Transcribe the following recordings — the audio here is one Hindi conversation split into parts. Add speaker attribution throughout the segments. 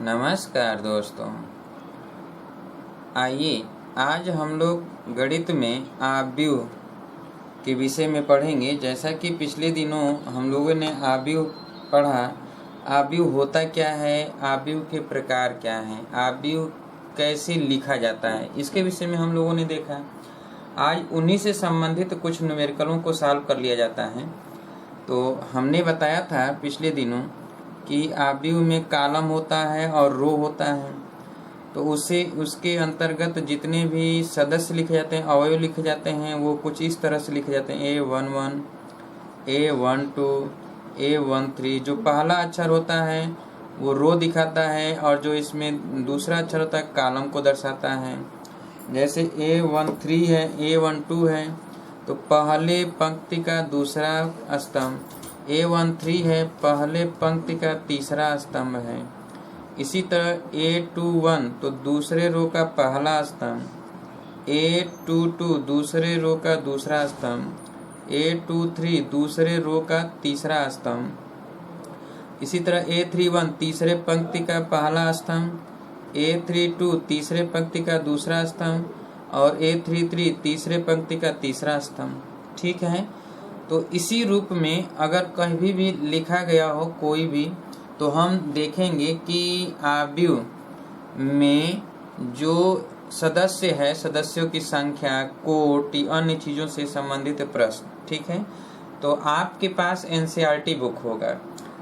Speaker 1: नमस्कार दोस्तों, आइए आज हम लोग गणित में आव्यूह के विषय में पढ़ेंगे। जैसा कि पिछले दिनों हम लोगों ने आव्यूह पढ़ा। आव्यूह होता क्या है, आव्यूह के प्रकार क्या हैं, आव्यूह कैसे लिखा जाता है, इसके विषय में हम लोगों ने देखा। आज उन्हीं से संबंधित कुछ न्यूमेरिकलों को सॉल्व कर लिया जाता है। तो हमने बताया था पिछले दिनों कि आव्यूह में कॉलम होता है और रो होता है। तो उसके अंतर्गत जितने भी सदस्य लिखे जाते हैं, अवयव लिखे जाते हैं, वो कुछ इस तरह से लिखे जाते हैं। A11, A12, A13। जो पहला अक्षर होता है वो रो दिखाता है और जो इसमें दूसरा अक्षर होता है कॉलम को दर्शाता है। जैसे A13 है, A12 है तो पहले पंक्ति का दूसरा स्तंभ, A13 है पहले पंक्ति का तीसरा स्तंभ है। इसी तरह A21 तो दूसरे रो का पहला स्तंभ, A22 दूसरे रो का दूसरा स्तंभ, A23 दूसरे रो का तीसरा स्तंभ। इसी तरह A31 तीसरे पंक्ति का पहला स्तंभ, A32 तीसरे पंक्ति का दूसरा स्तंभ और A33 तीसरे पंक्ति का तीसरा स्तंभ। ठीक है। तो इसी रूप में अगर कहीं भी लिखा गया हो कोई भी, तो हम देखेंगे कि आव्यूह में जो सदस्य है, सदस्यों की संख्या, कोटि, अन्य चीज़ों से संबंधित प्रश्न। ठीक है। तो आपके पास एनसीईआरटी बुक होगा,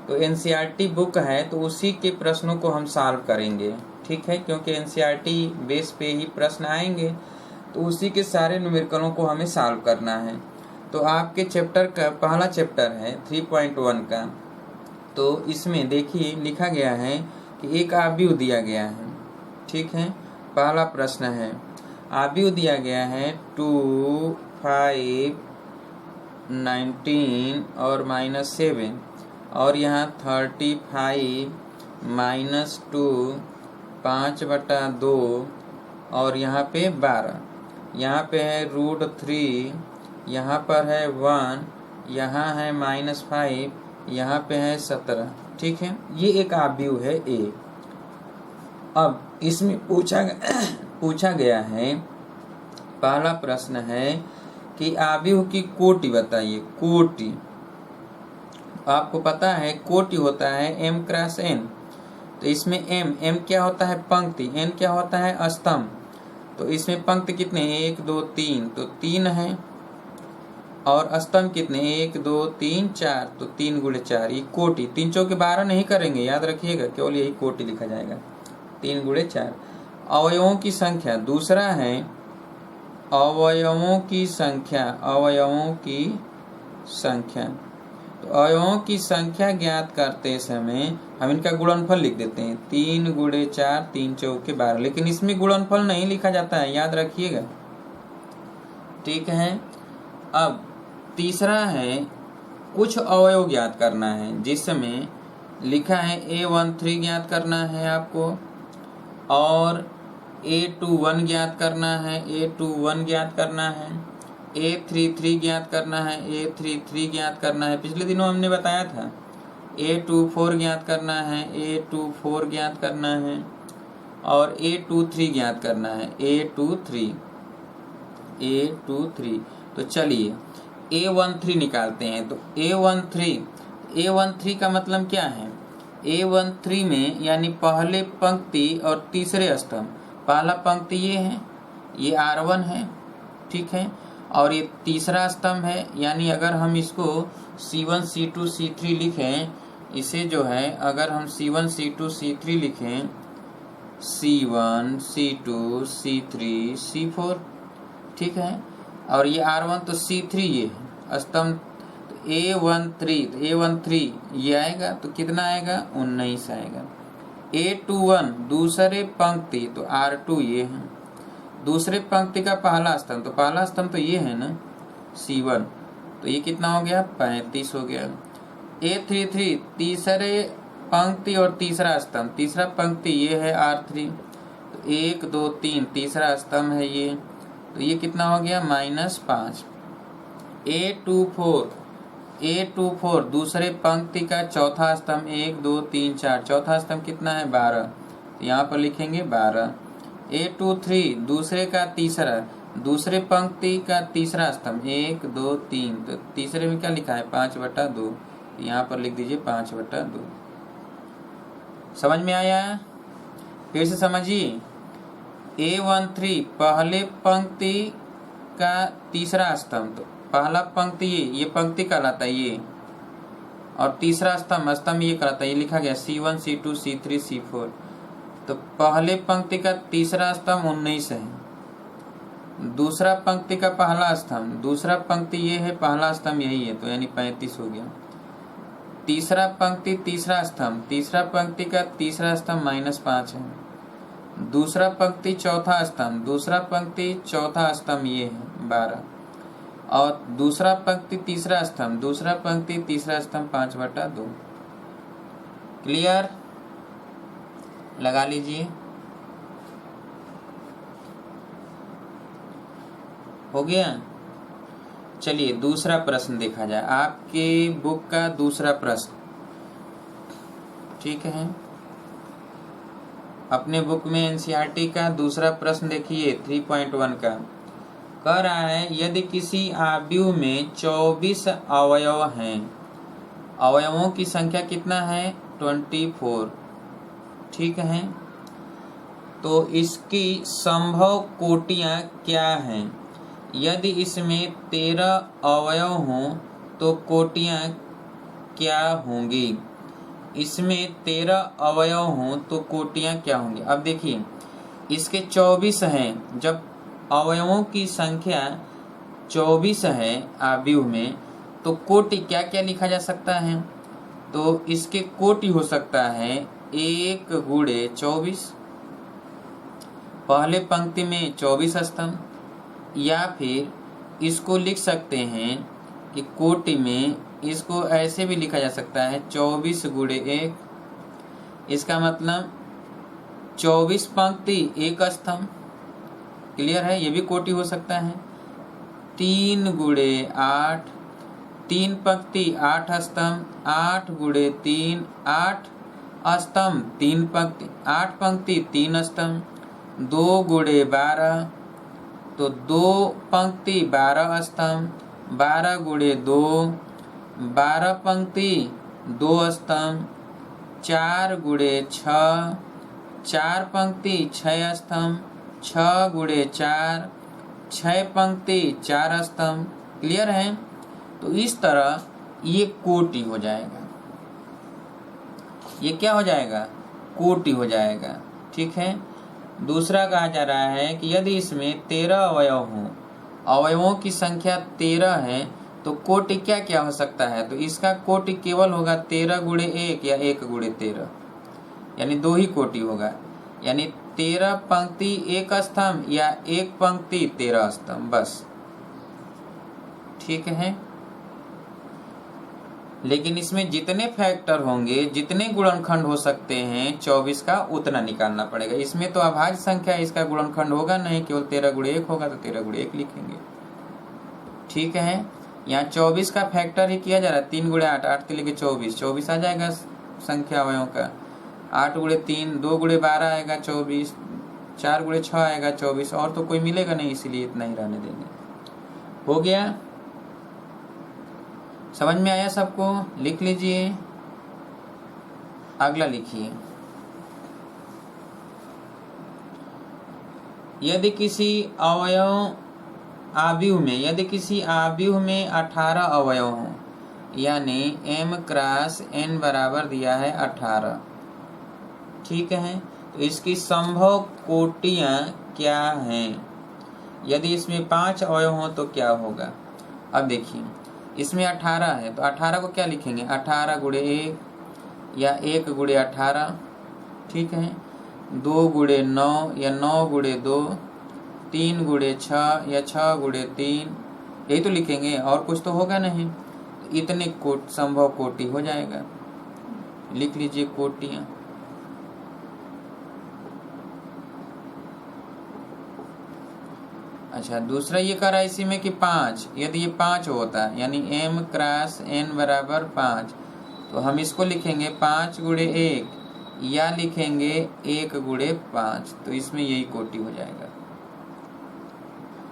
Speaker 1: तो एनसीईआरटी बुक है तो उसी के प्रश्नों को हम सॉल्व करेंगे। ठीक है, क्योंकि एनसीईआरटी बेस पे ही प्रश्न आएंगे, तो उसी के सारे न्यूमेरिकलों को हमें सॉल्व करना है। तो आपके चैप्टर का पहला चैप्टर है 3.1 का। तो इसमें देखिए लिखा गया है कि एक आव्यूह दिया गया है। ठीक है, पहला प्रश्न है, आव्यूह दिया गया है 2, 5, 19 और -7 और यहाँ 35 -2 5/2 और यहाँ पे 12। यहाँ पे है √3, यहाँ पर है 1, यहाँ है -5, यहाँ पे है 17। ठीक है, ये एक आव्यूह है A। अब इसमें पूछा गया है, पहला प्रश्न है कि आव्यूह की कोटि बताइए। कोटि आपको पता है, कोटि होता है M × N। तो इसमें M क्या होता है? पंक्ति। N क्या होता है? स्तंभ। तो इसमें पंक्ति कितने? 1 2 3, तो 3 है। और स्तंभ कितने? 1 2 3 4, तो 3 × 4, ये कोटि। 3 चौके 12 नहीं करेंगे, याद रखिएगा, केवल यही कोटि लिखा जाएगा, 3 × 4। अवयवों की संख्या दूसरा है, अवयवों की संख्या। अवयवों की संख्या, तो अवयवों की संख्या ज्ञात करते समय हम इनका गुणनफल लिख देते हैं। 3 × 4, 3 चौके 12, लेकिन इसमें गुणनफल नहीं लिखा जाता है, याद रखिएगा। ठीक है। अब तीसरा है, कुछ अवयव ज्ञात करना है, जिसमें लिखा है A13 ज्ञात करना है आपको, और A21 ज्ञात करना है, A21 ज्ञात करना है, A33 ज्ञात करना है, A33 ज्ञात करना है। पिछले दिनों हमने बताया था A24 ज्ञात करना है, A24 ज्ञात करना है और A23 ज्ञात करना है, A23। तो चलिए A13 निकालते हैं। तो A13 का मतलब क्या है? A13 में यानी पहले पंक्ति और तीसरे स्तंभ। पहला पंक्ति ये है, ये R1 है। ठीक है, और ये तीसरा स्तंभ है, यानी अगर हम इसको C1 C2 C3 लिखें, इसे जो है अगर हम C1 C2 C3 लिखें, C1 C2 C3 C4। ठीक है, और ये R1 तो C3 ये है स्तंभ। तो A13 ये आएगा, तो कितना आएगा? 19 आएगा। A21 दूसरे पंक्ति, तो R2 ये है दूसरे पंक्ति का पहला स्तंभ, तो पहला स्तंभ तो ये है ना, C1, तो ये कितना हो गया? 35 हो गया। A33 तीसरे पंक्ति और तीसरा स्तंभ, तीसरा पंक्ति ये है R3, तो 1 2 3 तीसरा स्तंभ है ये, तो ये कितना हो गया? -5। A24 दूसरे पंक्ति का चौथा स्तंभ, 1 2 3 4, चौथा स्तंभ कितना है? 12, तो यहाँ पर लिखेंगे 12। A23 दूसरे का तीसरा, दूसरे पंक्ति का तीसरा स्तंभ 1 2 3, तो तीसरे में क्या लिखा है 5/2, यहाँ पर लिख दीजिए 5/2। समझ में आया? फिर से समझिए। A13 पहले पंक्ति का तीसरा स्तंभ, तो पहला पंक्ति ये पंक्ति कहलाता है ये, और तीसरा स्तंभ ये कहलाता है, ये लिखा गया C1 C2 C3 C4। तो पहले पंक्ति का तीसरा स्तंभ 19 है, दूसरा पंक्ति का पहला स्तंभ, दूसरा पंक्ति ये है, पहला स्तंभ यही है, तो यानी 35 हो गया। तीसरा पंक्ति तीसरा स्तंभ, तीसरा पंक्ति का तीसरा स्तंभ -5 है, दूसरा पंक्ति चौथा स्तंभ, दूसरा पंक्ति चौथा स्तंभ ये है 12, और दूसरा पंक्ति तीसरा स्तंभ, दूसरा पंक्ति तीसरा स्तंभ 5/2। क्लियर? लगा लीजिए। हो गया? चलिए दूसरा प्रश्न देखा जाए, आपके बुक का दूसरा प्रश्न। ठीक है, अपने बुक में एनसीईआरटी का दूसरा प्रश्न देखिए 3.1 का। कह रहा है यदि किसी आव्यूह में 24 अवयव हैं, अवयवों की संख्या कितना है 24। ठीक है, तो इसकी संभव कोटियां क्या हैं? यदि इसमें 13 अवयव हों तो कोटियां क्या होंगी? इसमें 13 अवयव हों तो कोटियां क्या होंगी? अब देखिए, इसके 24 हैं, जब अवयवों की संख्या 24 है आव्यूह में, तो कोटि क्या क्या लिखा जा सकता है? तो इसके कोटि हो सकता है 1 × 24, पहले पंक्ति में 24 स्तंभ, या फिर इसको लिख सकते हैं कि कोटि में इसको ऐसे भी लिखा जा सकता है 24 × 1, इसका मतलब 24 पंक्ति 1 स्तंभ। क्लियर है? ये भी कोटि हो सकता है। 3 × 8, 3 पंक्ति 8 स्तंभ, 8 × 3 8 स्तंभ, 3 पंक्ति 8 पंक्ति 3 स्तंभ, 2 × 12, तो 2 पंक्ति 12 स्तंभ, 12 × 2 12 पंक्ति 2 स्तंभ, 4 × 6 4 पंक्ति 6 स्तंभ, 6 × 4 6 पंक्ति 4 स्तंभ। क्लियर है? तो इस तरह ये कोटि हो जाएगा। ये क्या हो जाएगा? कोटि हो जाएगा। ठीक है। दूसरा कहा जा रहा है कि यदि इसमें 13 अवयव हों, अवयवों की संख्या 13 है, तो कोटि क्या क्या हो सकता है? तो इसका कोटि केवल होगा 13 × 1 या 1 × 13, यानी 2 ही कोटि होगा, यानी 13 पंक्ति 1 स्तंभ या 1 पंक्ति 13 स्तंभ, बस। ठीक है। लेकिन इसमें जितने फैक्टर होंगे, जितने गुणनखंड हो सकते हैं 24 का, उतना निकालना पड़ेगा। इसमें तो अभाज्य संख्या, इसका गुणनखंड होगा नहीं, केवल 13 × 1 होगा, तो 13 × 1 लिखेंगे। ठीक है। यहाँ 24 का फैक्टर ही किया जा रहा है। 3 × 8 8 3 लिखे 24, 24 आ जाएगा संख्या अवयवों का। 8 × 3 2 × 12 आएगा 24, 4 × 6 आएगा 24, और तो कोई मिलेगा नहीं, इसीलिए इतना ही रहने देंगे। हो गया? समझ में आया सबको? लिख लीजिए। अगला लिखिए, यदि किसी आव्यूह में, यदि किसी आव्यूह में 18 अवयव हों, यानी m × n बराबर दिया है 18। ठीक है। तो इसकी संभव कोटियां क्या हैं? यदि इसमें 5 अवयव हों तो क्या होगा? अब देखिए, इसमें 18 है, तो 18 को क्या लिखेंगे? 18 × 1 या 1 × 18। ठीक है। 2 × 9 या 9 × 2, 3 × 6 या 6 × 3, यही तो लिखेंगे, और कुछ तो होगा नहीं। इतने संभव कोटि हो जाएगा। लिख लीजिए कोटियां। अच्छा, दूसरा ये कह रहा है इसी में कि 5, यदि ये 5 होता है, यानी m × n बराबर 5, तो हम इसको लिखेंगे 5 × 1 या लिखेंगे 1 गुणे 5, तो इसमें यही कोटि हो जाएगा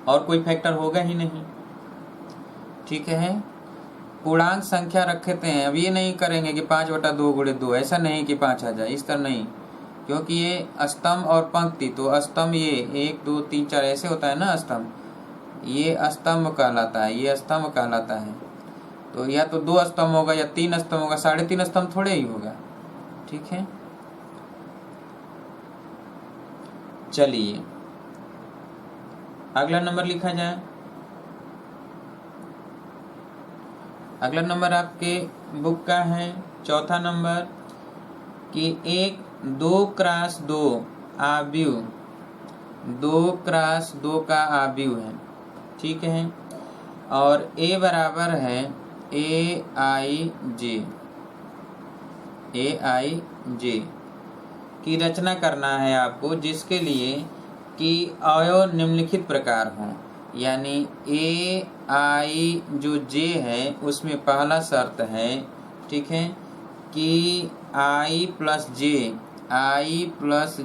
Speaker 1: और कोई फैक्टर होगा ही नहीं। ठीक है, पूर्णांक संख्या रखते हैं। अब ये नहीं करेंगे कि 5/2 गुणे 2, ऐसा नहीं कि 5 आ जाए, इस तरह नहीं, क्योंकि ये स्तंभ और पंक्ति, तो स्तंभ ये 1 2 3 4 ऐसे होता है ना स्तंभ, ये स्तंभ कहलाता है, ये स्तंभ कहलाता है। तो या तो 2 स्तंभ होगा या 3 स्तंभ होगा, 3.5 स्तंभ थोड़े ही होगा। ठीक है, चलिए अगला नंबर लिखा जाए। अगला नंबर आपके बुक का है चौथा नंबर कि एक 2x2 आव्यूह, 2x2 का आव्यूह है। ठीक है, और A बराबर है AIJ, AIJ की रचना करना है आपको, जिसके लिए कि अवयव निम्नलिखित प्रकार हों। यानी AI जो J है उसमें पहला शर्त है, ठीक है, कि I प्लस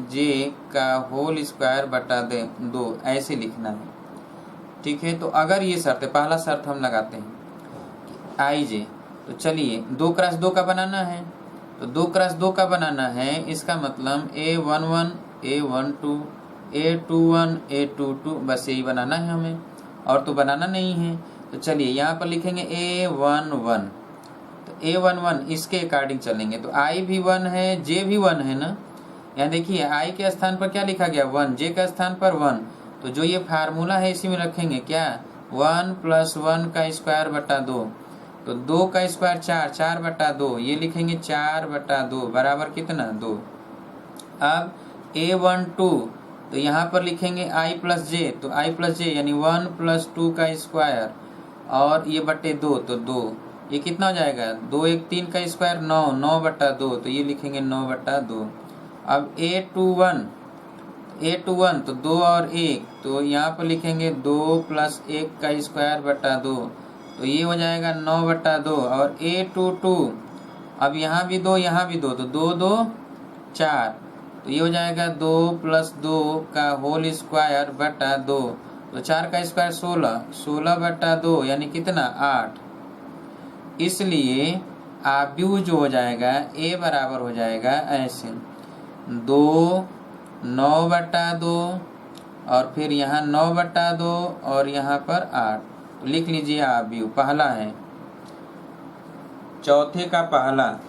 Speaker 1: J का होल स्क्वायर बटा 2, ऐसे लिखना है। ठीक है, तो अगर ये शर्त है, पहला शर्त हम लगाते हैं IJ, तो चलिए 2x2 का बनाना है, तो 2x2 का बनाना है, इसका मतलब A11 A12 A21 A22, बस यही बनाना है हमें, और तो बनाना नहीं है। तो चलिए यहाँ पर लिखेंगे A11, तो A11 इसके अकॉर्डिंग चलेंगे, तो I भी 1 है J भी 1 है ना। यहाँ देखिए I के स्थान पर क्या लिखा गया 1, J के स्थान पर 1, तो जो ये फार्मूला है इसी में रखेंगे क्या 1 + 1 का स्क्वायर बटा 2, तो 2 का स्क्वायर 4, 4/2, ये लिखेंगे 4/2 बराबर कितना 2। अब A12, तो यहाँ पर लिखेंगे I प्लस J, तो I प्लस J यानी 1 + 2 का स्क्वायर और ये बटे 2, तो 2, ये कितना हो जाएगा 2 1 3 का स्क्वायर 9, 9/2, तो ये लिखेंगे 9/2। अब A21 तो 2 और 1, तो यहाँ पर लिखेंगे 2 + 1 का स्क्वायर बटा 2, तो ये हो जाएगा 9/2। और A22, अब यहाँ भी 2 यहाँ भी 2, तो 2 2 4, तो ये हो जाएगा 2 + 2 का होल स्क्वायर बटा 2, तो 4 का स्क्वायर 16, 16/2 यानी कितना 8। इसलिए आव्यूह जो हो जाएगा A बराबर हो जाएगा ऐसे 2 9/2 और फिर यहाँ 9/2 और यहाँ पर 8, तो लिख लीजिए आव्यूह पहला है, चौथे का पहला।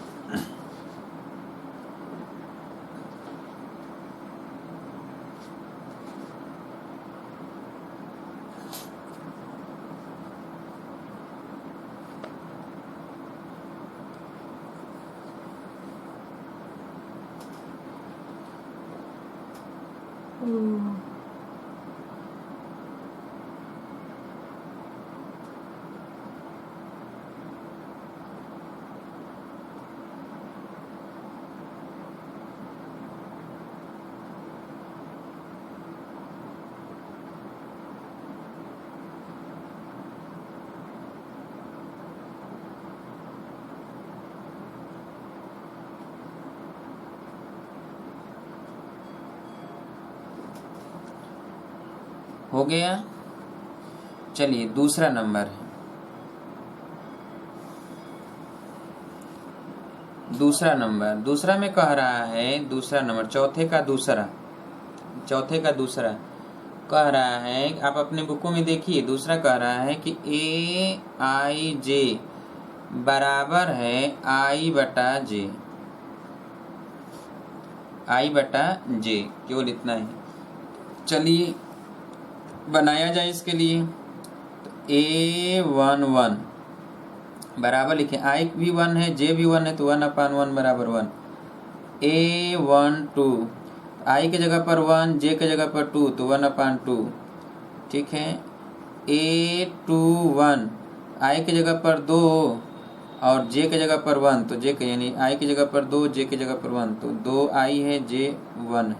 Speaker 1: हो गया, चलिए दूसरा नंबर है, दूसरा में कह रहा है, दूसरा नंबर चौथे का दूसरा कह रहा है, आप अपने बुकों में देखिए, दूसरा कह रहा है कि AIJ बराबर है I/J, केवल इतना ही। चलिए बनाया जाए इसके लिए, तो A11 बराबर लिखें, I भी 1 है J भी 1 है, तो 1/1 बराबर 1। A12 I के जगह पर 1, J के जगह पर 2, तो 1/2। ठीक है, A21 I के जगह पर 2 और J के जगह पर 1, तो J के यानी I की जगह पर 2, J की जगह पर 1, तो 2I है J 1,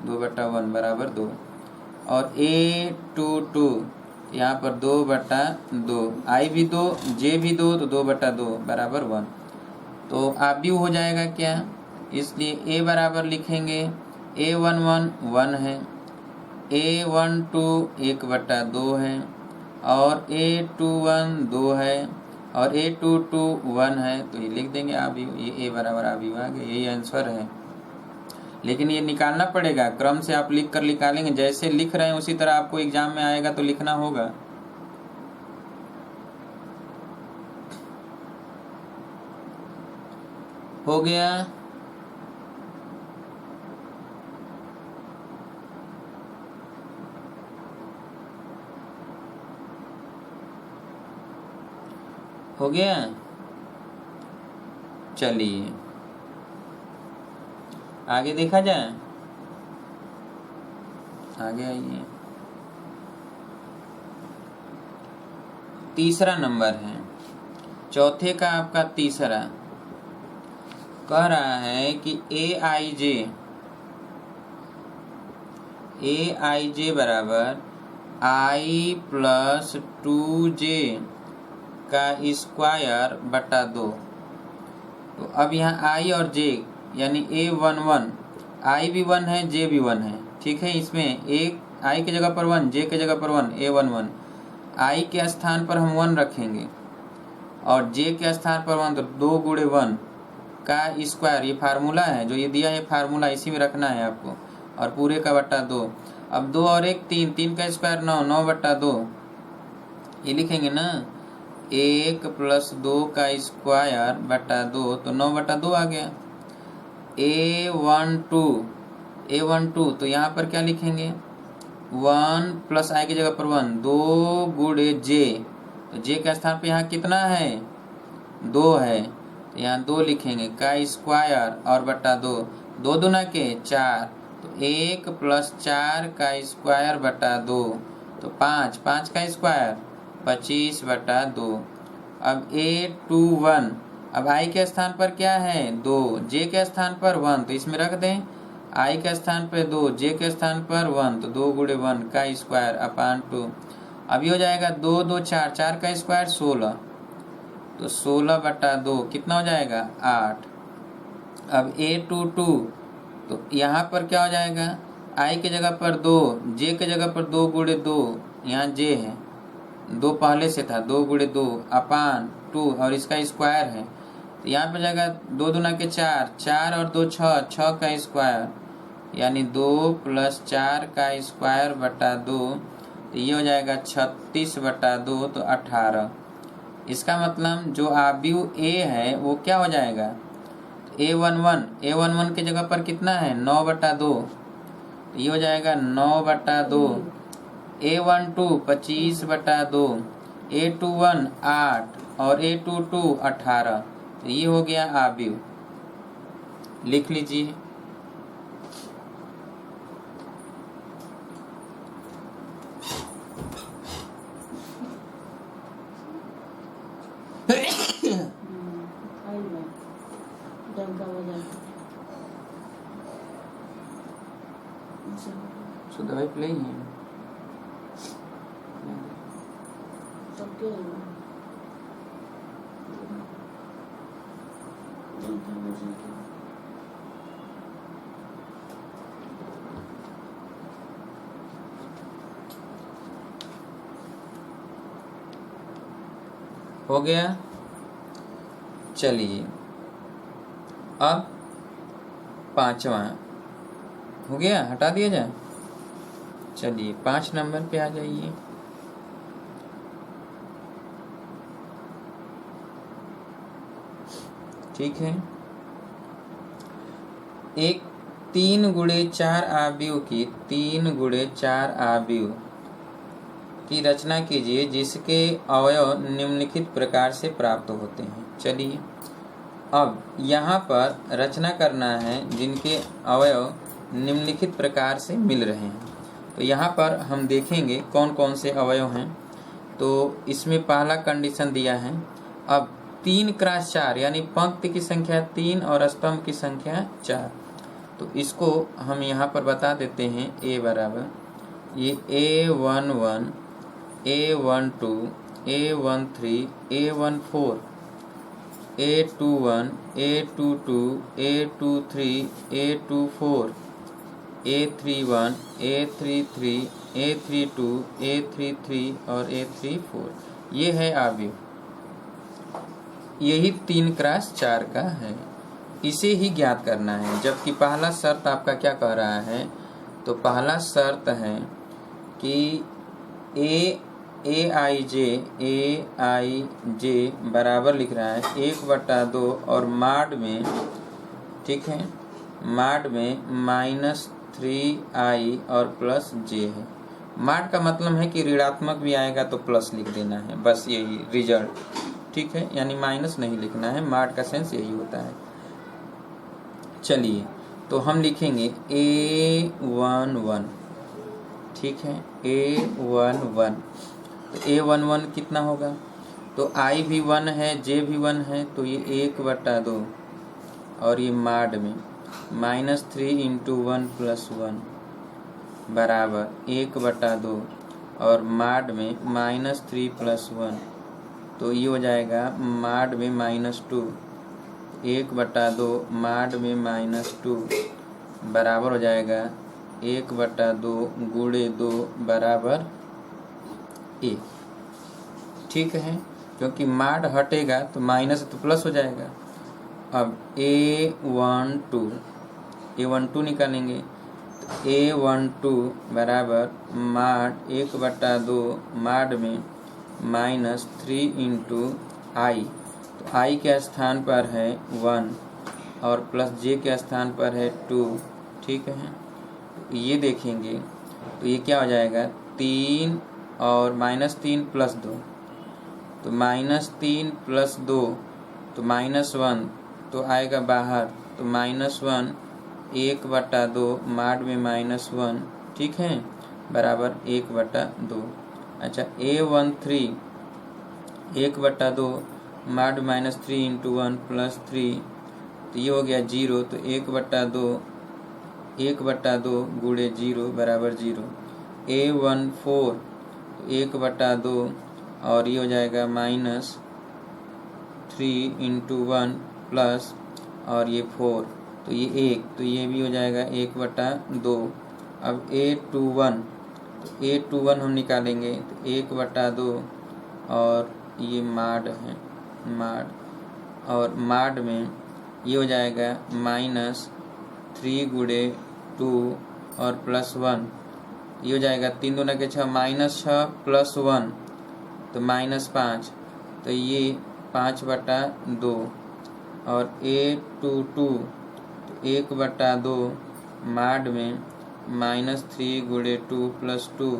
Speaker 1: 2/1 बराबर 2। और A22 यहाँ पर 2/2, I भी 2 J भी 2, तो 2/2 बराबर 1। तो आव्यूह हो जाएगा क्या, इसलिए ए बराबर लिखेंगे A11 1 है, A12 1/2 है, और A21 2 है, और A22 1 है। तो ये लिख देंगे आव्यूह, ये A बराबर आव्यूह आ गया, यही आंसर है। लेकिन ये निकालना पड़ेगा, क्रम से आप लिख कर निकालेंगे, जैसे लिख रहे हैं उसी तरह आपको एग्जाम में आएगा तो लिखना होगा। हो गया। हो गया, चलिए आगे देखा जाए। आगे आइए, तीसरा नंबर है, चौथे का आपका तीसरा कह रहा है कि AIJ बराबर I+2J का स्क्वायर बटा 2। तो अब यहाँ I और J यानी A11, I भी 1 है, J भी 1 है, ठीक है। इसमें एक I के जगह पर 1, J के जगह पर 1, A11। I के स्थान पर हम 1 रखेंगे और J के स्थान पर 1, तो 2 गुणे 1 का स्क्वायर, ये फार्मूला है जो ये दिया है, फार्मूला इसी में रखना है आपको, और पूरे का बटा 2। अब 2 और 1 3, 3 का स्क्वायर 9, 9/2 ये लिखेंगे ना, 1 + 2 का स्क्वायर बटा 2, तो 9/2 आ गया। A12 तो यहाँ पर क्या लिखेंगे, 1 + I की जगह पर 1, 2 गुणे J, तो J का स्थान पे यहाँ कितना है, 2 है, तो यहाँ 2 लिखेंगे का स्क्वायर और बटा 2, 2 दूना के 4, तो 1 + 4 का स्क्वायर बटा 2, तो 5, 5 का स्क्वायर 25/2। अब A21, अब I के स्थान पर क्या है 2, J के स्थान पर 1, तो इसमें रख दें, I के स्थान पर 2, J के स्थान पर 1, तो 2 गुणे 1 का स्क्वायर अपान 2। अब ये हो जाएगा 2 2 4, 4 का स्क्वायर 16, तो 16/2 कितना हो जाएगा 8। अब A22, तो यहाँ पर क्या हो जाएगा, I के जगह पर 2, J के जगह पर 2 गुणे 2, यहाँ J है, 2 पहले से था, 2 गुणे 2 अपान 2, और इसका स्क्वायर है, तो यहाँ पर जाएगा 2 दूना के 4, 4 और 2 6, 6 का स्क्वायर, यानी 2 + 4 का स्क्वायर बटा 2, तो ये हो जाएगा 36/2, तो 18। इसका मतलब जो आव्यूह A है वो क्या हो जाएगा, A11 के जगह पर कितना है 9/2, ये हो जाएगा 9/2। A12 25/2, A21 8 और A22 18, तो ये हो गया आव्यूह, लिख लीजिए। दवाई प्ले ही है हो गया। चलिए अब 5वां हो गया, हटा दिया जाए। चलिए 5 नंबर पे आ जाइए। ठीक है, एक 3 गुणे 4 आव्यूह की 3 गुणे 4 आव्यूह की रचना कीजिए जिसके अवयव निम्नलिखित प्रकार से प्राप्त होते हैं। चलिए अब यहाँ पर रचना करना है जिनके अवयव निम्नलिखित प्रकार से मिल रहे हैं। तो यहाँ पर हम देखेंगे कौन कौन से अवयव हैं। तो इसमें पहला कंडीशन दिया है, अब 3 × 4 यानी पंक्ति की संख्या 3 और स्तंभ की संख्या 4। तो इसको हम यहाँ पर बता देते हैं। A बराबर ये A11 A12 A13 A14 A21, A22, A23, A24, A31, A33, A32, A33 और A34 ये है आव्यूह। यही 3x4 का है, इसे ही ज्ञात करना है। जबकि पहला शर्त आपका क्या कह रहा है, तो पहला शर्त है कि ए आई जे बराबर लिख रहा है 1/2 और माड में, ठीक है, माड में -3i और प्लस जे है। माड का मतलब है कि ऋणात्मक भी आएगा तो प्लस लिख देना है, बस यही रिजल्ट, ठीक है, यानी माइनस नहीं लिखना है। माड का सेंस यही होता है। चलिए तो हम लिखेंगे A11, ठीक है, A11। तो A11 कितना होगा, तो I भी 1 है, J भी 1 है, तो ये 1/2 और ये माड में -3 × 1 + 1 बराबर 1/2 और माड में -3 + 1, तो ये हो जाएगा माड में -2, 1/2 माड में -2 बराबर हो जाएगा 1/2 × 2 बराबर 1, ठीक है, क्योंकि माड हटेगा तो माइनस तो प्लस हो जाएगा। अब A12 निकालेंगे, तो A12 बराबर माड 1/2 माड में -3 × i, तो i के स्थान पर है 1 और प्लस j के स्थान पर है 2, ठीक है। ये देखेंगे तो ये क्या हो जाएगा, 3 और -3 + 2, तो -3 + 2 तो -1 तो आएगा बाहर, तो -1 1/2 माड में -1, ठीक है, बराबर 1/2। अच्छा A13 1/2 माड -3 × 1 + 3, तो ये हो गया 0, तो 1/2 × 0 बराबर 0। A14 1/2 और ये हो जाएगा -3 × 1 प्लस और ये 4, तो ये 1, तो ये भी हो जाएगा 1/2। अब A21, तो A21 हम निकालेंगे, तो 1/2 और ये माड है, माड, और माड में ये हो जाएगा -3 × 2 और +1, ये हो जाएगा 3 दूना के 6, -6 + 1 तो -5, तो ये 5/2 और A22 तो 1/2 माड में -3 × 2 + 2,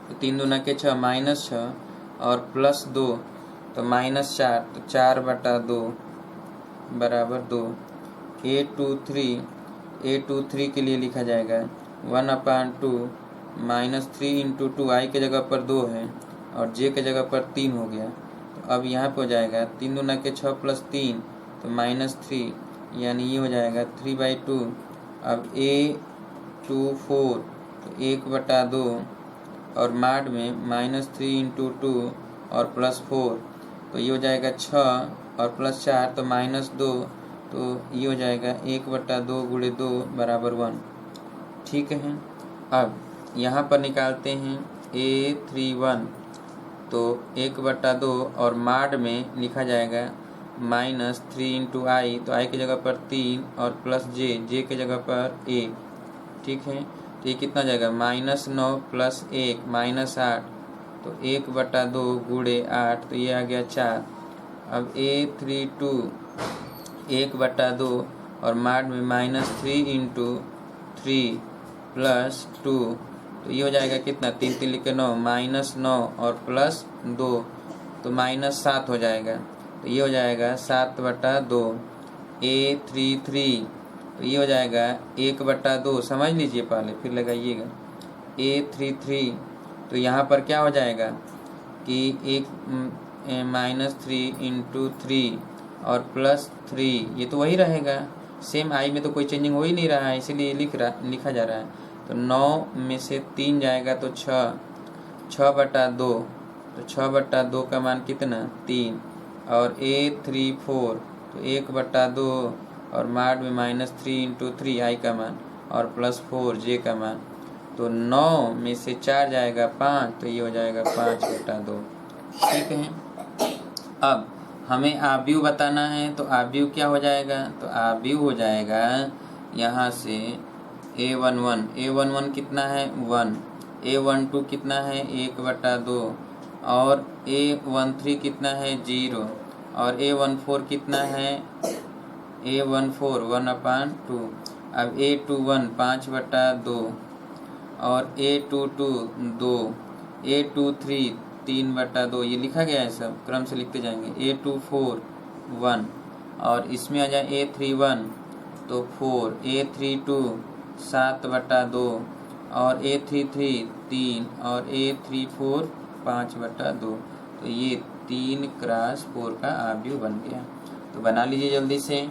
Speaker 1: तो 3 दूना के 6, -6 और +2 तो -4, तो 4/2 बराबर 2। A23 के लिए लिखा जाएगा 1/2 -3 × 2, i के जगह पर 2 है और j के जगह पर 3 हो गया, तो अब यहाँ पे हो जाएगा 3 दूना के 6 + 3 तो -3, यानी ये हो जाएगा 3/2। अब A24 तो 1/2 और माड में -3 × 2 और +4, तो ये हो जाएगा 6 और +4 तो -2, तो ये हो जाएगा 1/2 × 2 बराबर 1, ठीक है। अब यहाँ पर निकालते हैं A31, तो 1/2 और माड में लिखा जाएगा -3 × i, तो i की जगह पर 3 और प्लस j की जगह पर 1, ठीक है, तो ये कितना हो जाएगा -9 + 1 -8, तो 1/2 × 8, तो ये आ गया 4। अब A32 1/2 और माड में -3 × 3 + 2, तो ये हो जाएगा कितना, 3 3 लिख के 9, -9 और +2 तो -7 हो जाएगा, तो ये हो जाएगा 7/2। A33 तो ये हो जाएगा 1/2, समझ लीजिए पहले फिर लगाइएगा। A33 तो यहाँ पर क्या हो जाएगा कि -3 × 3 और +3, ये तो वही रहेगा, सेम i में तो कोई चेंजिंग हो ही नहीं रहा है, इसीलिए लिखा जा रहा है। तो 9 में से 3 जाएगा तो 6, 6/2, तो 6/2 का मान कितना, 3, और A3 4, तो 1/2 और माड में -3 × 3 i का मान और +4 j का मान, तो 9 में से 4 जाएगा 5, तो ये हो जाएगा 5/2। ठीक है। अब हमें आव्यूह बताना है, तो आव्यूह क्या हो जाएगा, तो आव्यूह हो जाएगा यहाँ से A11 कितना है 1, A12 कितना है 1/2 और A13 कितना है 0 और A14 कितना है A14 1/2। अब A21 5/2 और A22 2, A23 3/2, ये लिखा गया है, सब क्रम से लिखते जाएंगे। A24 1 और इसमें आ जाए A31 तो 4, A32 7/2 और A33 3 और A34 5/2। तो ये 3x4 का आव्यूह बन गया। तो बना लीजिए जल्दी से।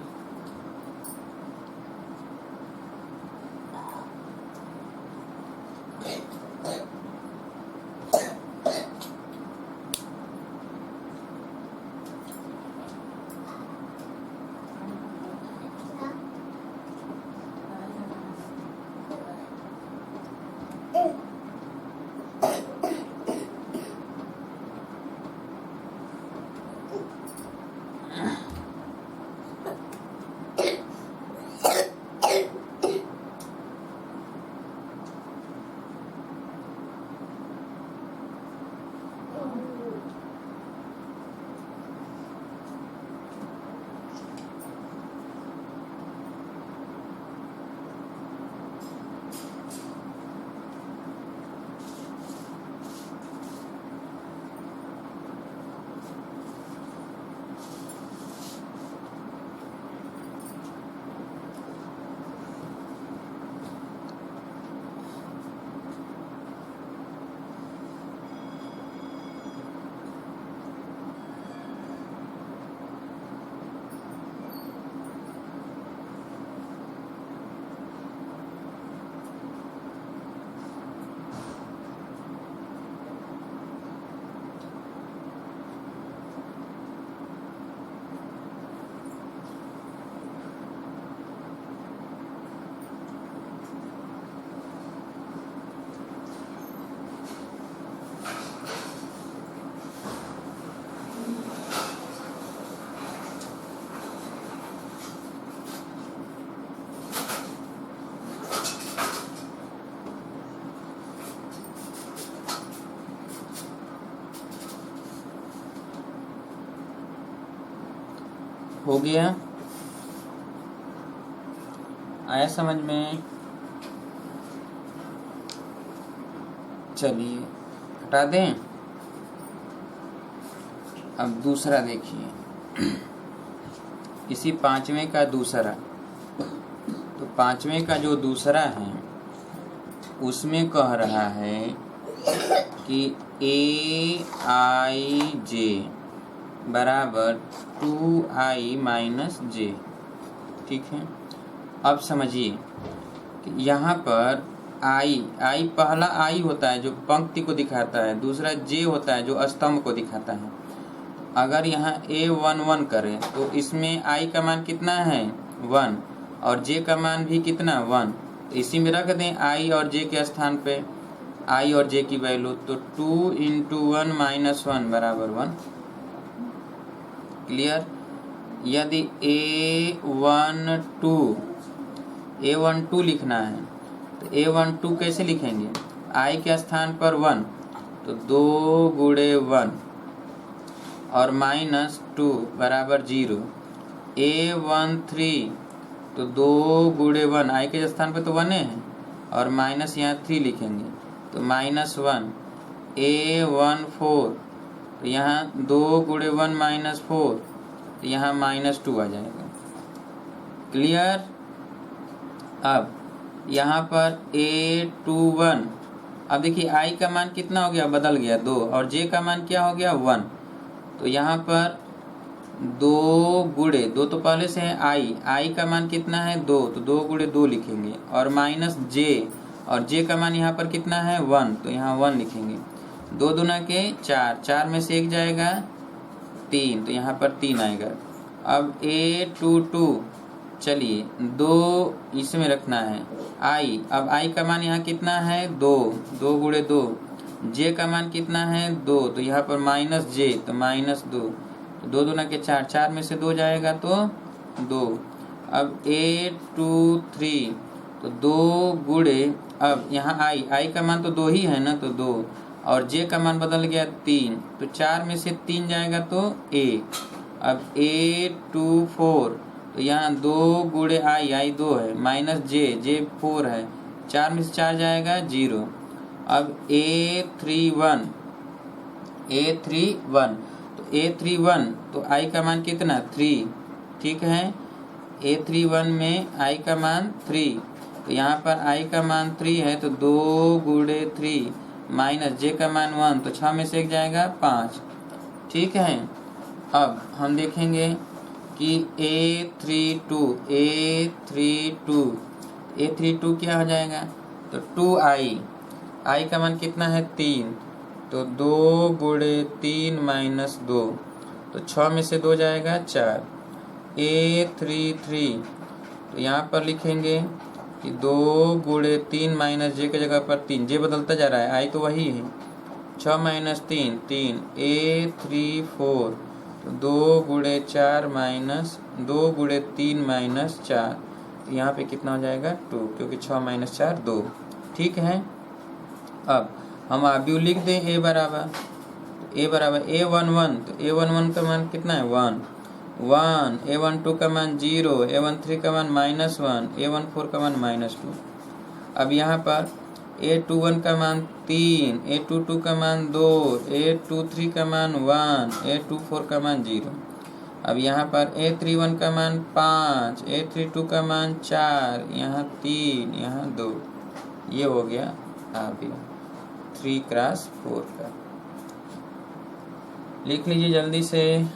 Speaker 1: हो गया, आया समझ में? चलिए हटा दें। अब दूसरा देखिए, इसी 5वें का दूसरा। तो 5वें का जो दूसरा है उसमें कह रहा है कि AIJ बराबर 2I - J। ठीक है। अब समझिए कि यहाँ पर I पहला I होता है जो पंक्ति को दिखाता है, दूसरा J होता है जो स्तंभ को दिखाता है। अगर यहाँ A11 करें तो इसमें I का मान कितना है 1 और J का मान भी कितना 1, तो इसी में रख दें I और J के स्थान पे I और J की वैल्यू, तो 2 × 1 - 1 बराबर 1। क्लियर। यदि A12 लिखना है तो A12 कैसे लिखेंगे, I के स्थान पर 1 तो 2 × 1 और -2 बराबर 0। A13 तो 2 × 1, I के स्थान पर तो 1 है और माइनस यहाँ 3 लिखेंगे तो -1। A14 तो यहाँ 2 × 1 - 4 तो यहाँ -2 आ जाएगा। क्लियर। अब यहाँ पर A21, अब देखिए I का मान कितना हो गया, बदल गया 2 और J का मान क्या हो गया 1। तो यहाँ पर 2 × 2 तो पहले से है I का मान कितना है 2, तो 2 × 2 लिखेंगे और -J और J का मान यहाँ पर कितना है 1, तो यहाँ 1 लिखेंगे। 2 दूना के 4, 4 में से 1 जाएगा 3, तो यहाँ पर 3 आएगा। अब A22, चलिए 2 इसमें रखना है I। अब I का मान यहाँ कितना है 2, 2 गुणे 2। J का मान कितना है 2, तो यहाँ पर -J, तो -2, तो 2 दूना के 4, 4 में से 2 जाएगा तो 2। अब A23, तो 2 गुणे, अब यहाँ I का मान तो 2 ही है ना, तो 2, और J का मान बदल गया 3, तो 4 में से 3 जाएगा तो 1। अब A24, तो यहाँ 2 गुणे I 2 है, -J 4 है, 4 में से 4 जाएगा 0। अब A31, तो A31, तो I का मान कितना 3, ठीक है। A31 में I का मान 3, तो यहाँ पर I का मान 3 है, तो 2 गुणे 3 -J का मान 1, तो 6 में से 1 जाएगा 5, ठीक है। अब हम देखेंगे कि A32 क्या हो जाएगा, तो 2I का मान कितना है 3, तो 2 गुणे 3 -2, तो 6 में से 2 जाएगा 4। A33, तो यहाँ पर लिखेंगे कि 2 गुणे 3 -J की जगह पर 3, J बदलता जा रहा है, I तो वही है, 6 - 3 3। A34, तो 2 गुणे 3 -4, तो यहाँ पे कितना हो जाएगा 2, क्योंकि 6 - 4 2, ठीक है। अब हम आव्यूह लिख दें A बराबर A11, तो A11 का मान कितना है 1, A12 का मान 0, A13 का मान -1, A14 का मान -2। अब यहाँ पर A21 का मान 3, A22 का मान 2, A23 का मान 1, A24 का मान 0। अब यहाँ पर A31 का मान 5, A32 का मान 4, यहाँ 3, यहाँ 2, ये हो गया आव्यूह 3x4 का। लिख लीजिए जल्दी से।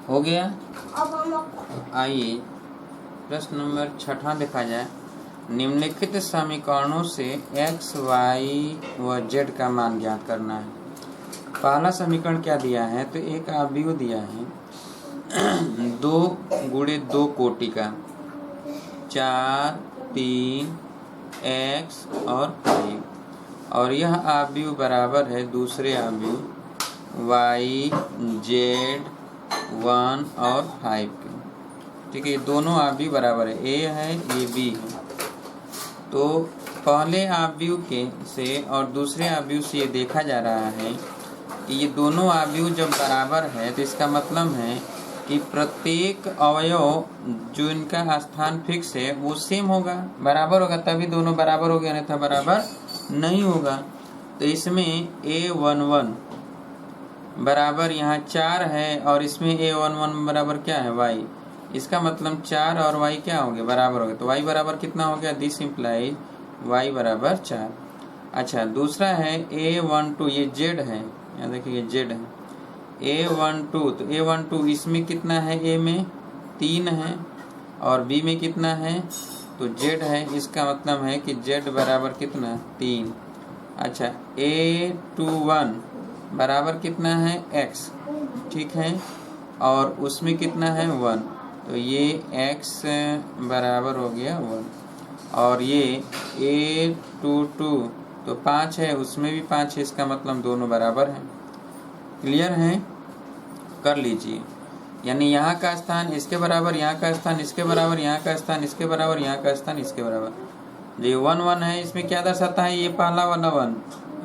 Speaker 1: हो गया। आइए प्रश्न नंबर 6 देखा जाए। निम्नलिखित समीकरणों से x, y व z का मान ज्ञात करना है। पहला समीकरण क्या दिया है, तो एक आव्यूह दिया है 2 गुणे 2 कोटि का 4, 3, x और 5, और यह आव्यूह बराबर है दूसरे आव्यूह y, z 1 और 5 के, ठीक है। ये दोनों आव्यूह बराबर है, A है ये B है। तो पहले आव्यूह के से और दूसरे आव्यूह से ये देखा जा रहा है कि ये दोनों आव्यूह जब बराबर है तो इसका मतलब है कि प्रत्येक अवयव जो इनका स्थान फिक्स है वो सेम होगा, बराबर होगा, तभी दोनों बराबर हो गए, अन्यथा बराबर नहीं होगा। तो इसमें A11 बराबर यहाँ 4 है और इसमें A11 बराबर क्या है y, इसका मतलब 4 और y क्या हो गया बराबर हो गया, तो y बराबर कितना हो गया, दिस इम्प्लाइज y बराबर 4। अच्छा दूसरा है A12, ये z है, यहाँ देखिए z है A12, तो A12 इसमें कितना है, A में 3 है और बी में कितना है, तो जेड है, इसका मतलब है कि जेड बराबर कितना, 3। अच्छा, A21 बराबर कितना है, x, ठीक है, और उसमें कितना है, 1, तो ये x बराबर हो गया 1। और ये A22 तो 5 है, उसमें भी 5 है, इसका मतलब दोनों बराबर हैं। क्लियर है, कर लीजिए। यानी यहाँ का स्थान इसके बराबर, यहाँ का स्थान इसके बराबर, यहाँ का स्थान इसके बराबर, यहाँ का स्थान इसके बराबर। ये 1 1 है, इसमें क्या दर्शाता है, ये पहला वाला 1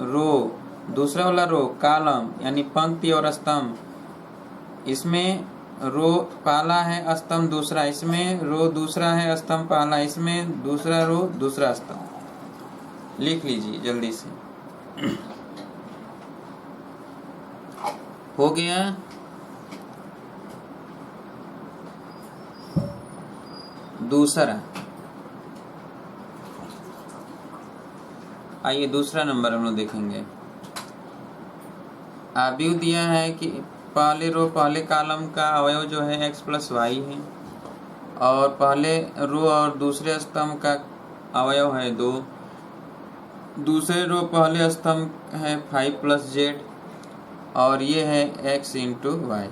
Speaker 1: रो, दूसरा वाला रो कॉलम यानी पंक्ति और स्तंभ। इसमें रो पहला है, स्तंभ दूसरा, इसमें रो दूसरा है, स्तंभ पहला, इसमें दूसरा रो दूसरा स्तंभ। लिख लीजिए जल्दी से। हो गया। दूसरा, आइए दूसरा नंबर हम लोग देखेंगे। आव्यूह दिया है कि पहले रो पहले कॉलम का अवयव जो है x प्लस वाई है, और पहले रो और दूसरे स्तंभ का अवयव है 2, दूसरे रो पहले स्तंभ है 5 प्लस जेड, और ये है x इंटू वाई,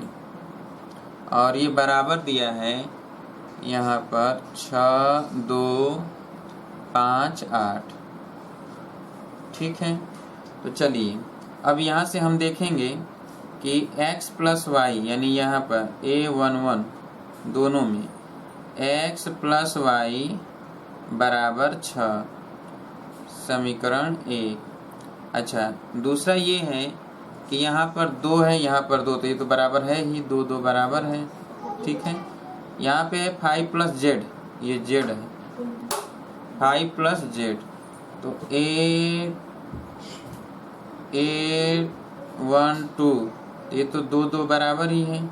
Speaker 1: और ये बराबर दिया है यहाँ पर 6 2 5 8, ठीक है। तो चलिए अब यहाँ से हम देखेंगे कि x प्लस वाई यानी यहाँ पर A11 दोनों में x प्लस वाई बराबर 6, समीकरण 1। अच्छा, दूसरा ये है कि यहाँ पर 2 है, यहाँ पर 2, तो ये तो बराबर है ही, 2 2 बराबर है, ठीक है। यहाँ पे है 5 प्लस जेड, ये जेड है, 5 प्लस जेड, तो A12 ये तो 2 2 बराबर ही है,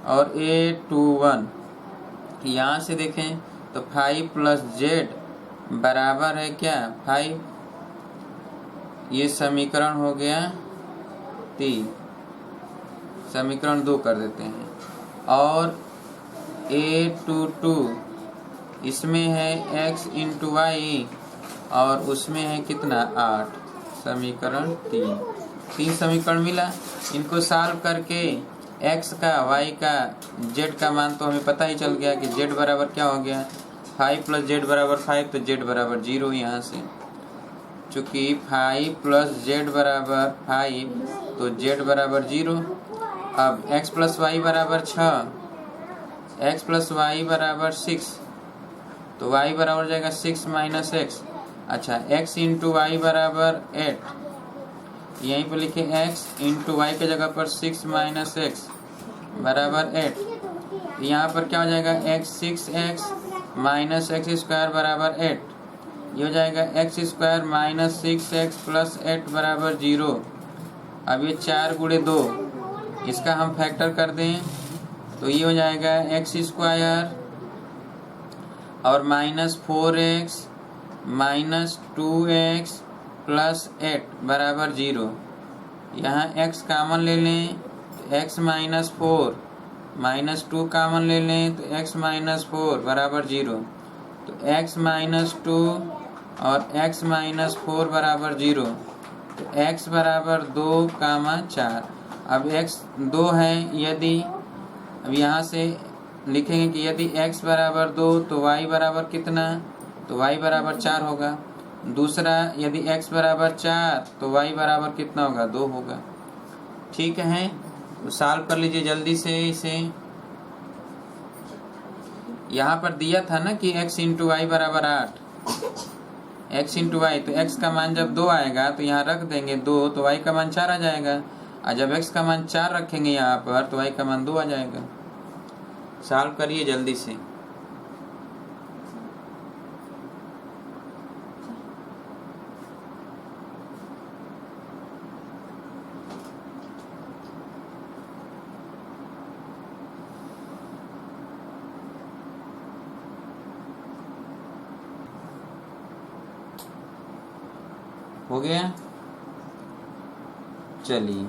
Speaker 1: और A21 यहाँ से देखें तो 5 प्लस जेड बराबर है क्या, 5, ये समीकरण हो गया 3, समीकरण 2 कर देते हैं। और A22 इसमें है x इंटू वाई, और उसमें है कितना 8, समीकरण 3 समीकरण मिला। इनको सॉल्व करके x का, y का, z का मान तो हमें पता ही चल गया कि z बराबर क्या हो गया, 5 प्लस जेड बराबर 5, तो z बराबर 0 यहाँ से। चूँकि 5 प्लस जेड बराबर 5 तो z बराबर 0। अब x प्लस वाई बराबर 6, x प्लस वाई बराबर 6, तो y बराबर हो जाएगा 6 माइनस एक्स। अच्छा, x इंटू वाई बराबर 8, यहीं पर लिखे x इंटू वाई के जगह पर 6 माइनस एक्स बराबर 8। यहाँ पर क्या हो जाएगा, x 6x minus x square बराबर 8, ये हो जाएगा x square minus 6x plus 8 बराबर 0। अब ये 4 गुणे 2, इसका हम फैक्टर कर दें तो ये हो जाएगा x स्क्वायर और minus 4x minus 2x plus 8 बराबर 0। यहाँ x कामन ले लें तो x माइनस 4, माइनस 2 कामन ले लें तो x माइनस 4 बराबर 0। तो x माइनस 2 और x माइनस 4 बराबर 0, तो x बराबर 2 कामा 4। अब x 2 है, यदि अब यहाँ से लिखेंगे कि यदि x बराबर 2 तो y बराबर कितना, तो y बराबर 4 होगा। दूसरा, यदि x बराबर 4 तो y बराबर कितना होगा, 2 होगा। ठीक है, तो सॉल्व कर लीजिए जल्दी से इसे। यहाँ पर दिया था ना कि x इंटू वाई बराबर 8, x इंटू वाई, तो x का मान जब 2 आएगा तो यहाँ रख देंगे 2, तो y का मान 4 आ जाएगा, और जब x का मान 4 रखेंगे यहाँ पर तो y का मान 2 आ जाएगा। सॉल्व करिए जल्दी से। हो गया। चलिए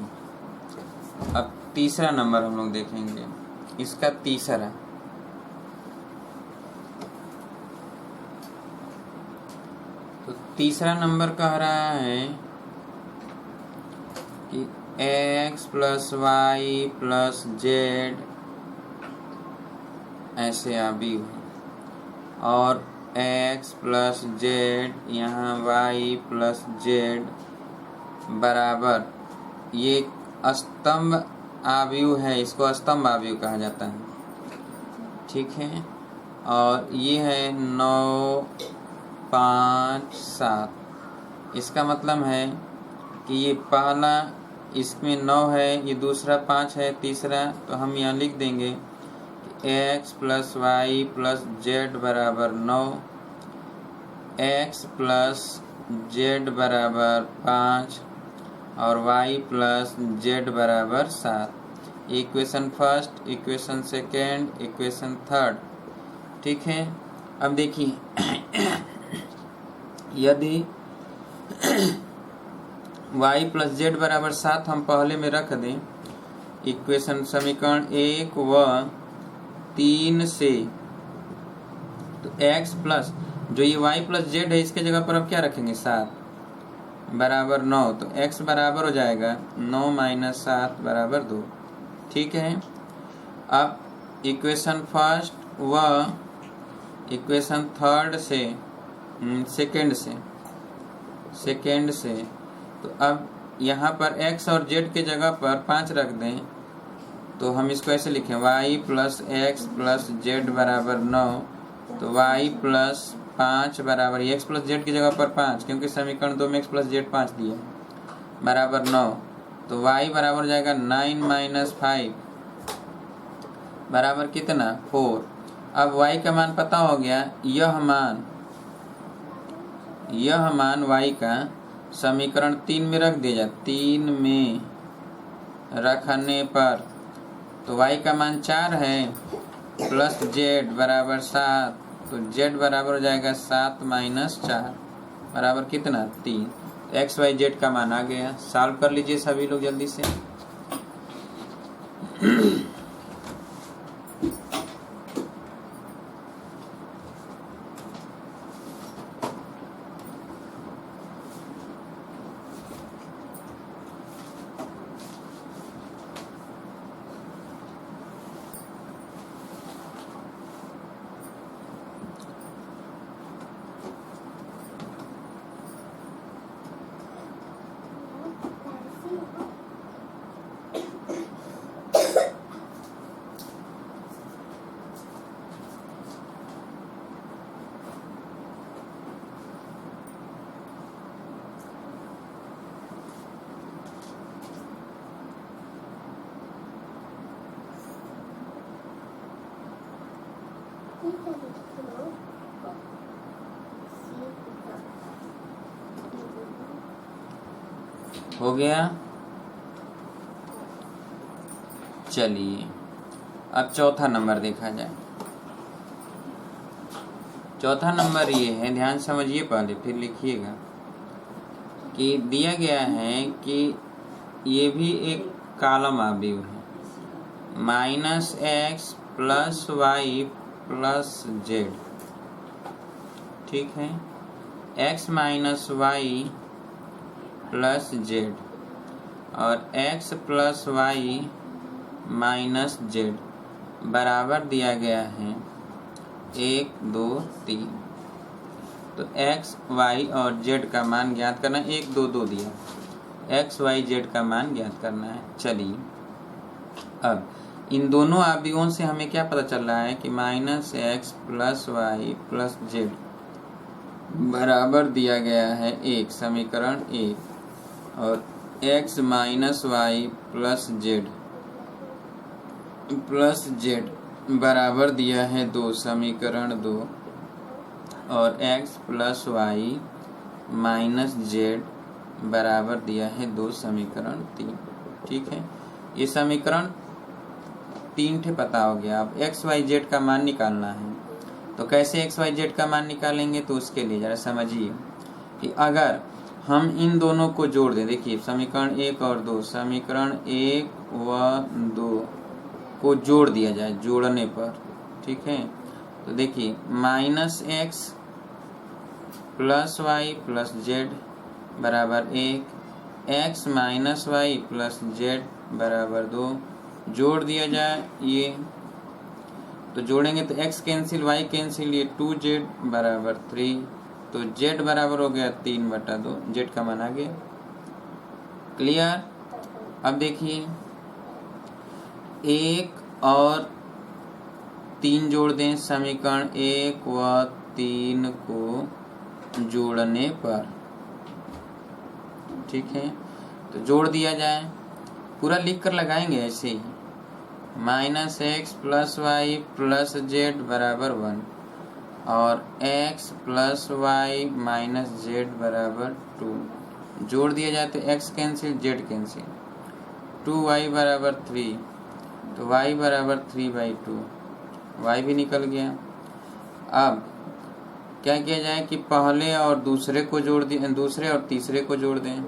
Speaker 1: अब तीसरा नंबर हम लोग देखेंगे। इसका तीसरा, तो तीसरा नंबर कह रहा है कि x plus y plus z ऐसे आव्यूह है और x प्लस जेड यहाँ y प्लस जेड बराबर, ये स्तंभ आव्यूह है, इसको स्तंभ आव्यूह कहा जाता है। ठीक है, और ये है 9 5 7। इसका मतलब है कि ये पहला इसमें 9 है, ये दूसरा 5 है, तीसरा तो हम यहाँ लिख देंगे कि x plus y plus z बराबर 9, x प्लस जेड बराबर 5 और y प्लस जेड बराबर 7। Equation first, equation second, equation third. ठीक है, अब देखिए यदि y प्लस जेड बराबर 7 हम पहले में रख दें इक्वेशन समीकरण 1 व 3 से, तो x प्लस जो ये y प्लस जेड है इसके जगह पर अब क्या रखेंगे 7 बराबर 9, तो x बराबर हो जाएगा 9 माइनस 7 बराबर 2। ठीक है, अब इक्वेशन फर्स्ट व इक्वेशन थर्ड से सेकेंड से तो अब यहाँ पर x और z के जगह पर 5 रख दें, तो हम इसको ऐसे लिखें y plus x plus z बराबर 9, तो y प्लस 5 बराबर x प्लस जेड की जगह पर 5, क्योंकि समीकरण 2 में x प्लस जेड 5 दिया बराबर 9, तो y बराबर हो जाएगा 9 माइनस 5 बराबर कितना 4। अब y का मान पता हो गया, यह मान y का समीकरण 3 में रख दिया जाए, 3 में रखने पर तो y का मान 4 है प्लस z बराबर 7, तो z बराबर हो जाएगा 7 माइनस 4 बराबर कितना 3। एक्स वाई जेड का मान आ गया। सॉल्व कर लीजिए सभी लोग जल्दी से। हो गया। चलिए अब चौथा नंबर देखा जाए। चौथा नंबर ये है, ध्यान समझिए पहले फिर लिखिएगा, कि दिया गया है कि ये भी एक कॉलम आव्यूह है, minus x plus y plus z. ठीक है, x minus y plus z और x plus y minus z बराबर दिया गया है 1 2 3। तो x y और z का मान ज्ञात करना है। 1 2 2 दिया, x y z का मान ज्ञात करना है। चलिए अब इन दोनों आव्यूहों से हमें क्या पता चल रहा है कि minus x plus y plus z बराबर दिया गया है 1, समीकरण 1, और x minus y plus z बराबर दिया है 2, समीकरण 2, और x plus y minus z बराबर दिया है 2, समीकरण 3। ठीक है, ये समीकरण 3 ठे पता हो गया। अब x y z का मान निकालना है, तो कैसे x y z का मान निकालेंगे, तो उसके लिए जरा समझिए कि अगर हम इन दोनों को जोड़ दें, देखिए समीकरण 1 और 2, समीकरण 1 व 2 को जोड़ दिया जाए जोड़ने पर, ठीक है, तो देखिए minus x plus y plus z बराबर 1, x minus y plus z बराबर 2। जोड़ दिया जाए ये, तो जोड़ेंगे तो x कैंसिल y कैंसिल, ये 2z बराबर 3, तो z बराबर हो गया 3/2, z का मान आ गया। क्लियर। अब देखिए 1 और 3 जोड़ दें, समीकरण 1 व 3 को जोड़ने पर, ठीक है, तो जोड़ दिया जाए, पूरा लिख कर लगाएंगे ऐसे ही, -x plus y plus z बराबर 1 और x plus y minus z बराबर 2। जोड़ दिया जाए तो x cancel z cancel, 2y बराबर 3, तो y बराबर 3/2, y भी निकल गया। अब क्या किया जाए कि पहले और दूसरे को जोड़ दें, दूसरे और तीसरे को जोड़ दें,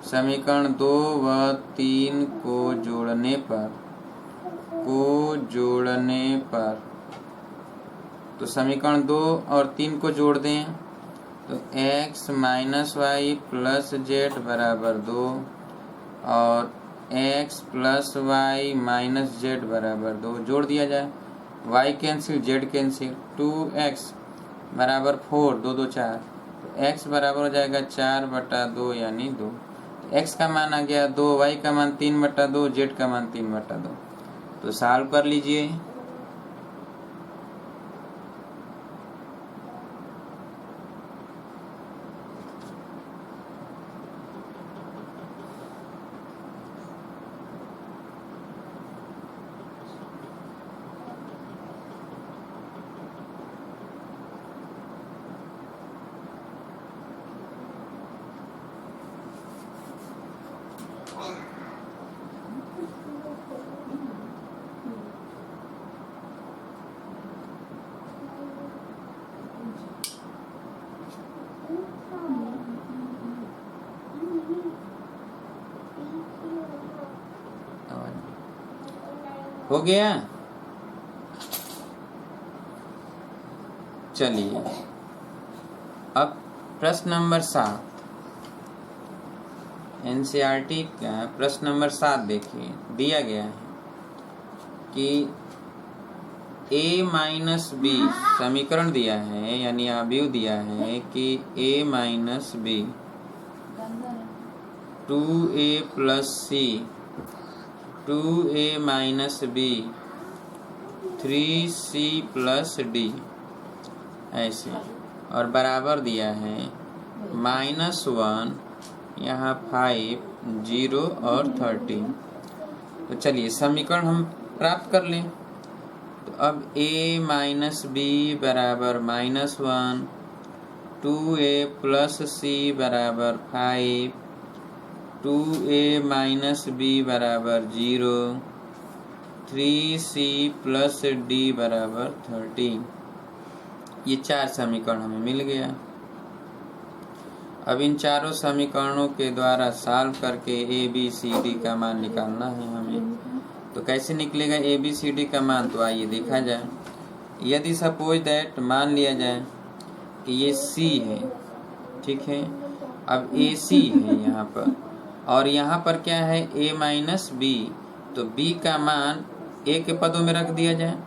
Speaker 1: समीकरण 2 व 3 को जोड़ने पर, तो समीकरण 2 और 3 को जोड़ दें तो x minus y plus z बराबर 2 और x plus y minus z बराबर 2। जोड़ दिया जाए, y cancel z cancel, 2x बराबर 4, 2 2 4, तो x बराबर हो जाएगा 4/2 यानी 2। तो x का मान आ गया 2, y का मान 3/2, z का मान 3/2। तो सॉल्व कर लीजिए। हो गया। चलिए अब प्रश्न नंबर 7, एनसीईआरटी का प्रश्न नंबर 7 देखिए, दिया गया है कि a माइनस बी समीकरण दिया है, यानी अवयव दिया है कि a minus b 2a plus c 2a minus b 3c plus d, ऐसे, और बराबर दिया है -1 यहाँ 5, 0 और 13। तो चलिए समीकरण हम प्राप्त कर लें। तो अब a माइनस बी बराबर -1, 2a प्लस सी बराबर 5, 2a माइनस बी बराबर 0, 3c प्लस डी बराबर 13। ये 4 समीकरण हमें मिल गया। अब इन चारों समीकरणों के द्वारा सॉल्व करके ए बी सी डी का मान निकालना है हमें। तो कैसे निकलेगा ए बी सी डी का मान, तो आइए देखा जाए। यदि सपोज दैट मान लिया जाए कि ये सी है, ठीक है, अब ए सी है यहाँ पर, और यहाँ पर क्या है a माइनस बी, तो b का मान a के पदों में रख दिया जाए,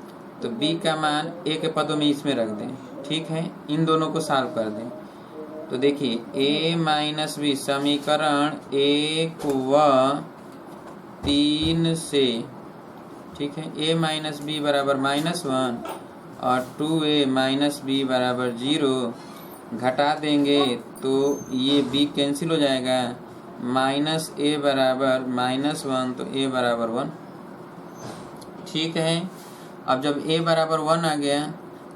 Speaker 1: तो b का मान a के पदों में इसमें रख दें, ठीक है, इन दोनों को सॉल्व कर दें। तो देखिए a माइनस बी समीकरण 1 व 3 से, ठीक है, a माइनस बी बराबर -1 और 2a माइनस बी बराबर 0 घटा देंगे तो ये b कैंसिल हो जाएगा, -a बराबर -1 तो a बराबर 1, ठीक है। अब जब a बराबर 1 आ गया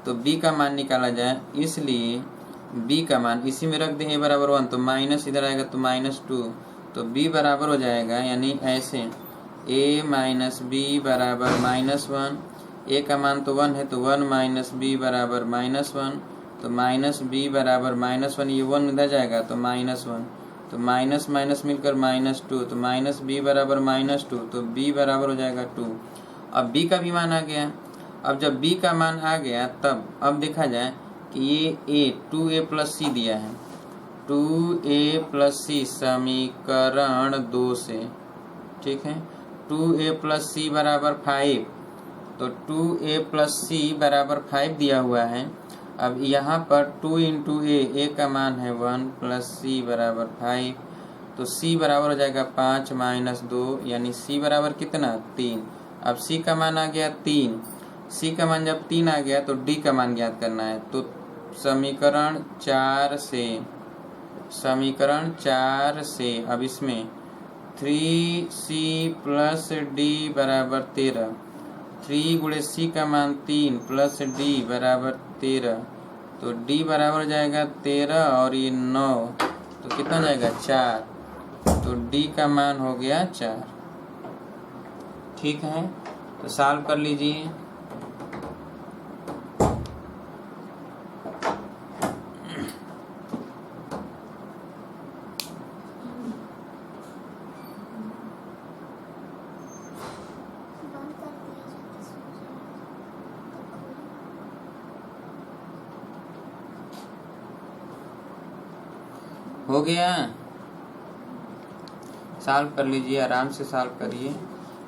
Speaker 1: तो b का मान निकाला जाए, इसलिए b का मान इसी में रख दें, a बराबर 1 तो माइनस इधर आएगा तो -2, तो b बराबर हो जाएगा, यानी ऐसे a माइनस बी बराबर -1, a का मान तो 1 है तो 1 माइनस बी बराबर -1, तो माइनस बी बराबर -1, ये 1 इधर जाएगा तो -1, तो माइनस माइनस मिलकर -2, तो माइनस बी बराबर -2, तो b बराबर हो जाएगा 2। अब b का भी मान आ गया। अब जब b का मान आ गया तब अब देखा जाए ये ए 2a प्लस सी दिया है, 2a प्लस सी समीकरण 2 से, ठीक है। 2a प्लस सी बराबर 5, तो 2a प्लस सी बराबर 5 दिया हुआ है। अब यहाँ पर 2 इंटू ए का मान है 1 प्लस सी बराबर 5, तो c बराबर हो जाएगा 5 माइनस 2, यानी c बराबर कितना 3। अब c का मान आ गया 3, c का मान जब 3 आ गया तो d का मान ज्ञात करना है। तो समीकरण 4 से अब इसमें 3c प्लस d बराबर 13, 3 गुणे c का मान 3 प्लस d बराबर 13, तो d बराबर हो जाएगा 13 और ये 9, तो कितना हो जाएगा 4, तो d का मान हो गया 4। ठीक है, तो सॉल्व कर लीजिए। हो गया, सॉल्व कर लीजिए, आराम से सॉल्व करिए।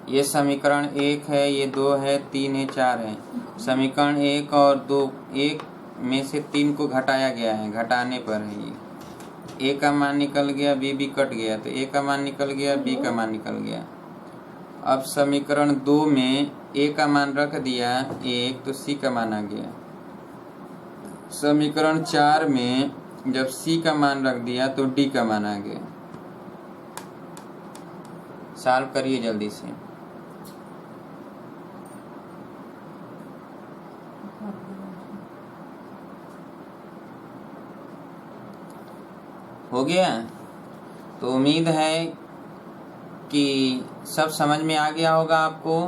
Speaker 1: ये समीकरण 1 है, ये 2 है, 3 है, 4 है। समीकरण 1 और 2, 1 में से 3 को घटाया गया है, घटाने पर है ये। a का मान निकल गया, b कट गया, तो a का मान निकल गया, b का मान निकल गया। अब समीकरण 2 में a का मान रख दिया 1, तो c का मान आ गया। समीकरण 4 में जब c का मान रख दिया तो d का मान आ गया। सॉल्व करिए जल्दी से। हो गया, तो उम्मीद है कि सब समझ में आ गया होगा आपको।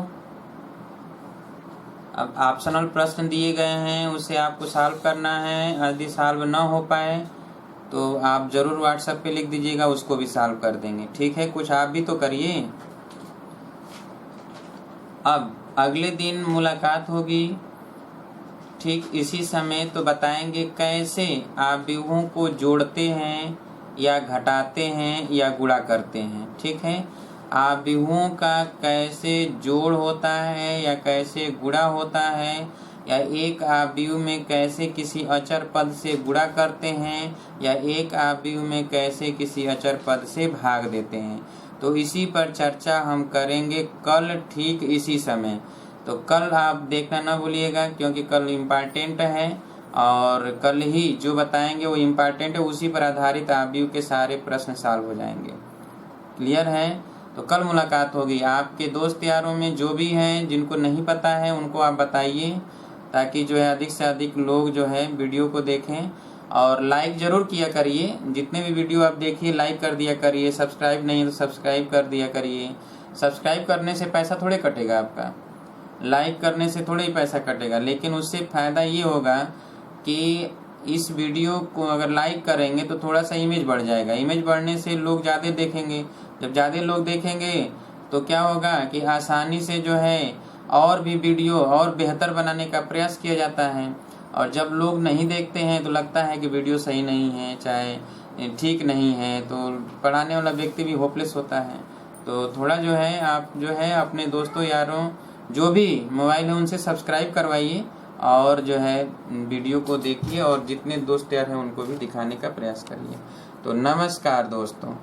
Speaker 1: अब ऑप्शनल प्रश्न दिए गए हैं, उसे आपको सॉल्व करना है। यदि सॉल्व ना हो पाए तो आप ज़रूर व्हाट्सएप पे लिख दीजिएगा, उसको भी सॉल्व कर देंगे। ठीक है, कुछ आप भी तो करिए। अब अगले दिन मुलाकात होगी, ठीक इसी समय, तो बताएंगे कैसे आव्यूहों को जोड़ते हैं या घटाते हैं या गुणा करते हैं। ठीक है, आव्यूहों का कैसे जोड़ होता है या कैसे गुणा होता है, या एक आव्यूह में कैसे किसी अचर पद से गुणा करते हैं, या एक आव्यूह में कैसे किसी अचर पद से भाग देते हैं। तो इसी पर चर्चा हम करेंगे कल, ठीक इसी समय। तो कल आप देखना ना भूलिएगा, क्योंकि कल इम्पॉर्टेंट है, और कल ही जो बताएंगे वो इम्पॉर्टेंट है, उसी पर आधारित आव्यूह के सारे प्रश्न सॉल्व हो जाएंगे। क्लियर है? तो कल मुलाकात होगी। आपके दोस्त यारों में जो भी हैं जिनको नहीं पता है उनको आप बताइए, ताकि जो है अधिक से अधिक लोग जो है वीडियो को देखें। और लाइक ज़रूर किया करिए, जितने भी वीडियो आप देखिए लाइक कर दिया करिए। सब्सक्राइब नहीं है तो सब्सक्राइब कर दिया करिए। सब्सक्राइब करने से पैसा थोड़े कटेगा आपका, लाइक करने से थोड़ा ही पैसा कटेगा, लेकिन उससे फ़ायदा ये होगा कि इस वीडियो को अगर लाइक करेंगे तो थोड़ा सा इमेज बढ़ जाएगा। इमेज बढ़ने से लोग ज़्यादा देखेंगे, जब ज़्यादा लोग देखेंगे तो क्या होगा कि आसानी से जो है और भी वीडियो और बेहतर बनाने का प्रयास किया जाता है। और जब लोग नहीं देखते हैं तो लगता है कि वीडियो सही नहीं है, चाहे ठीक नहीं है, तो पढ़ाने वाला व्यक्ति भी होपलेस होता है। तो थोड़ा जो है आप जो है अपने दोस्तों यारों जो भी मोबाइल है उनसे सब्सक्राइब करवाइए, और जो है वीडियो को देखिए, और जितने दोस्त यार हैं उनको भी दिखाने का प्रयास करिए। तो नमस्कार दोस्तों।